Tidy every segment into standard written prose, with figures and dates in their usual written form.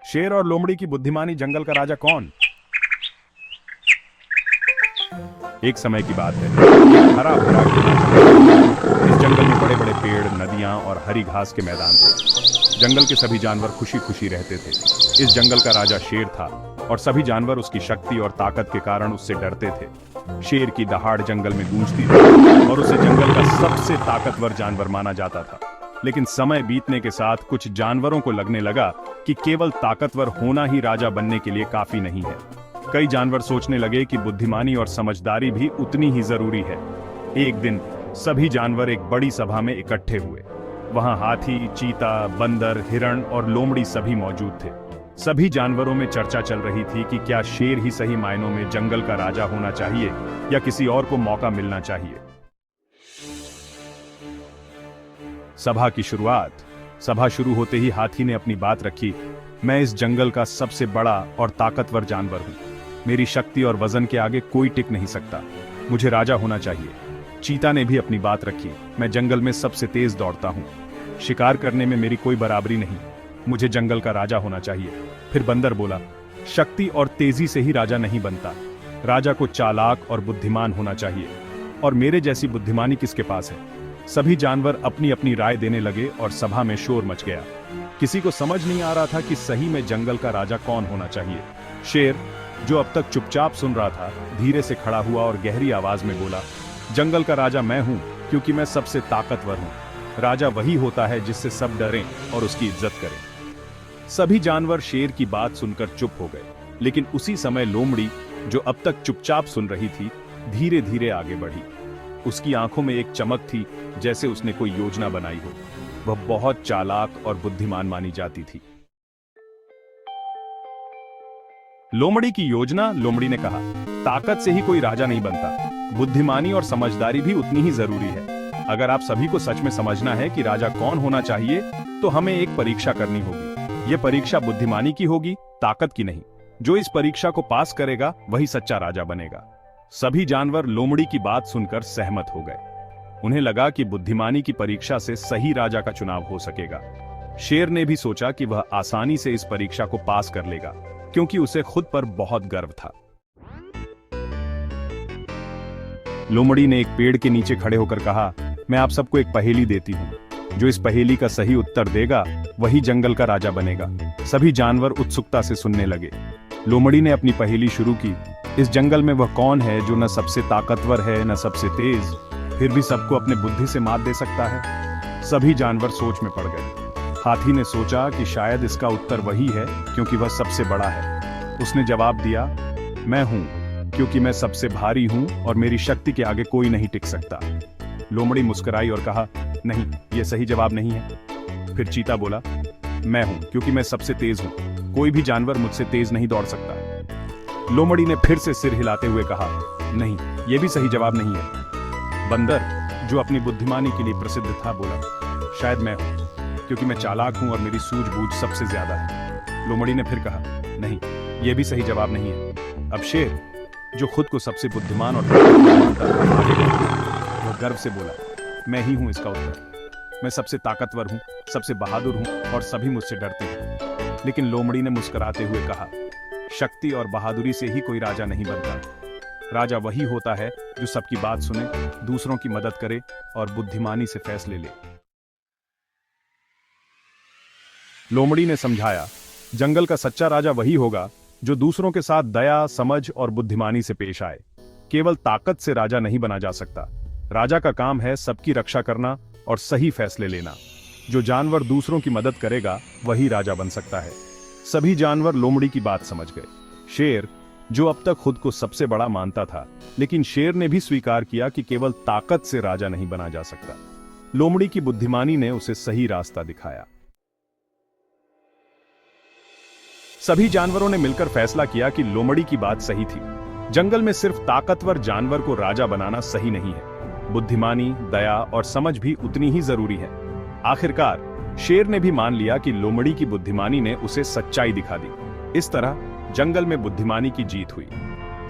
शेर और लोमड़ी की बुद्धिमानी जंगल का राजा कौन? एक समय की बात है। एक हरा भरा घना जंगल। इस जंगल में बड़े बड़े पेड़, नदियां और हरी घास के मैदान थे। जंगल के सभी जानवर खुशी खुशी रहते थे। इस जंगल का राजा शेर था और सभी जानवर उसकी शक्ति और ताकत के कारण उससे डरते थे। शेर की दहाड़ जंगल में गूंजती थी और उसे जंगल का सबसे ताकतवर जानवर माना जाता था। लेकिन समय बीतने के साथ कुछ जानवरों को लगने लगा कि केवल ताकतवर होना ही राजा बनने के लिए काफी नहीं है। कई जानवर सोचने लगे कि बुद्धिमानी और समझदारी भी उतनी ही जरूरी है। एक दिन सभी जानवर एक बड़ी सभा में इकट्ठे हुए। वहां हाथी, चीता, बंदर, हिरण और लोमड़ी सभी मौजूद थे। सभी जानवरों में चर्चा चल रही थी कि क्या शेर ही सही मायनों में जंगल का राजा होना चाहिए या किसी और को मौका मिलना चाहिए। सभा शुरू होते ही हाथी ने अपनी बात रखी। मैं इस जंगल का सबसे बड़ा और ताकतवर जानवर हूं। मेरी शक्ति और वजन के आगे कोई टिक नहीं सकता। मुझे राजा होना चाहिए। चीता ने भी अपनी बात रखी। मैं जंगल में सबसे तेज दौड़ता हूं। शिकार करने में मेरी कोई बराबरी नहीं। मुझे जंगल का राजा होना चाहिए। फिर बंदर बोला, शक्ति और तेजी से ही राजा नहीं बनता। राजा को चालाक और बुद्धिमान होना चाहिए। और मेरे जैसी बुद्धिमानी किसके पास है? सभी जानवर अपनी अपनी राय देने लगे और सभा में शोर मच गया। किसी को समझ नहीं आ रहा था कि सही में जंगल का राजा कौन होना चाहिए। शेर, जो अब तक चुपचाप सुन रहा था, धीरे से खड़ा हुआ और गहरी आवाज में बोला, जंगल का राजा मैं हूं क्योंकि मैं सबसे ताकतवर हूं। राजा वही होता है जिससे सब डरें और उसकी इज्जत करें। सभी जानवर शेर की बात सुनकर चुप हो गए। लेकिन उसी समय लोमड़ी, जो अब तक चुपचाप सुन रही थी, धीरे धीरे आगे बढ़ी। उसकी आंखों में एक चमक थी, जैसे उसने कोई योजना बनाई हो। वह बहुत चालाक और बुद्धिमान मानी जाती थी। लोमड़ी की योजना? लोमड़ी ने कहा, ताकत से ही कोई राजा नहीं बनता। बुद्धिमानी और समझदारी भी उतनी ही जरूरी है। अगर आप सभी को सच में समझना है कि राजा कौन होना चाहिए, तो हमें एक परीक्षा करनी होगी। यह परीक्षा बुद्धिमानी की होगी, ताकत की नहीं। जो इस परीक्षा को पास करेगा वही सच्चा राजा बनेगा। सभी जानवर लोमड़ी की बात सुनकर सहमत हो गए। उन्हें लगा कि बुद्धिमानी की परीक्षा से सही राजा का चुनाव हो सकेगा। शेर ने भी सोचा कि वह आसानी से इस परीक्षा को पास कर लेगा, क्योंकि उसे खुद पर बहुत गर्व था। लोमड़ी ने एक पेड़ के नीचे खड़े होकर कहा, मैं आप सबको एक पहेली देती हूं। जो इस पहेली का सही उत्तर देगा वही जंगल का राजा बनेगा। सभी जानवर उत्सुकता से सुनने लगे। लोमड़ी ने अपनी पहेली शुरू की। इस जंगल में वह कौन है जो न सबसे ताकतवर है न सबसे तेज, फिर भी सबको अपने बुद्धि से मात दे सकता है? सभी जानवर सोच में पड़ गए। हाथी ने सोचा कि शायद इसका उत्तर वही है क्योंकि वह सबसे बड़ा है। उसने जवाब दिया, मैं हूं क्योंकि मैं सबसे भारी हूं और मेरी शक्ति के आगे कोई नहीं टिक सकता। लोमड़ी मुस्कुराई और कहा, नहीं, यह सही जवाब नहीं है। फिर चीता बोला, मैं हूं क्योंकि मैं सबसे तेज हूं। कोई भी जानवर मुझसे तेज नहीं दौड़ सकता। लोमड़ी ने फिर से सिर हिलाते हुए कहा, नहीं, यह भी सही जवाब नहीं है। बंदर, जो अपनी बुद्धिमानी के लिए प्रसिद्ध था, बोला, शायद मैं हूं क्योंकि मैं चालाक हूं और मेरी सूझबूझ सबसे ज्यादा है। लोमड़ी ने फिर कहा, नहीं, यह भी सही जवाब नहीं है। अब शेर, जो खुद को सबसे बुद्धिमान और ताकतवर मानता था, वह गर्व से बोला, मैं ही हूं इसका उत्तर। मैं सबसे ताकतवर हूं, सबसे बहादुर हूं और सभी मुझसे डरते हैं। लेकिन लोमड़ी ने मुस्कुराते हुए कहा, शक्ति और बहादुरी से ही कोई राजा नहीं बनता। राजा वही होता है जो सबकी बात सुने, दूसरों की मदद करे और बुद्धिमानी से फैसले ले। लोमड़ी ने समझाया, जंगल का सच्चा राजा वही होगा जो दूसरों के साथ दया, समझ और बुद्धिमानी से पेश आए। केवल ताकत से राजा नहीं बना जा सकता। राजा का काम है सबकी रक्षा करना और सही फैसले लेना। जो जानवर दूसरों की मदद करेगा वही राजा बन सकता है। सभी जानवर लोमड़ी की बात समझ गए। शेर, जो अब तक खुद को सबसे बड़ा मानता था, लेकिन शेर ने भी स्वीकार किया कि केवल ताकत से राजा नहीं बना जा सकता। लोमड़ी की बुद्धिमानी ने उसे सही रास्ता दिखाया। सभी जानवरों ने मिलकर फैसला किया कि लोमड़ी की बात सही थी। जंगल में सिर्फ ताकतवर जानवर को राजा बनाना सही नहीं है। बुद्धिमानी, दया और समझ भी उतनी ही जरूरी है। आखिरकार शेर ने भी मान लिया कि लोमड़ी की बुद्धिमानी ने उसे सच्चाई दिखा दी। इस तरह जंगल में बुद्धिमानी की जीत हुई।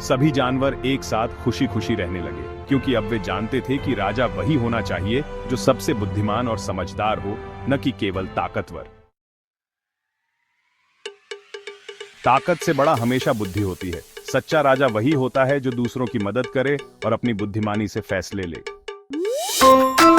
सभी जानवर एक साथ खुशी खुशी रहने लगे, क्योंकि अब वे जानते थे कि राजा वही होना चाहिए जो सबसे बुद्धिमान और समझदार हो, न कि केवल ताकतवर। ताकत से बड़ा हमेशा बुद्धि होती है। सच्चा राजा वही होता है जो दूसरों की मदद करे और अपनी बुद्धिमानी से फैसले ले।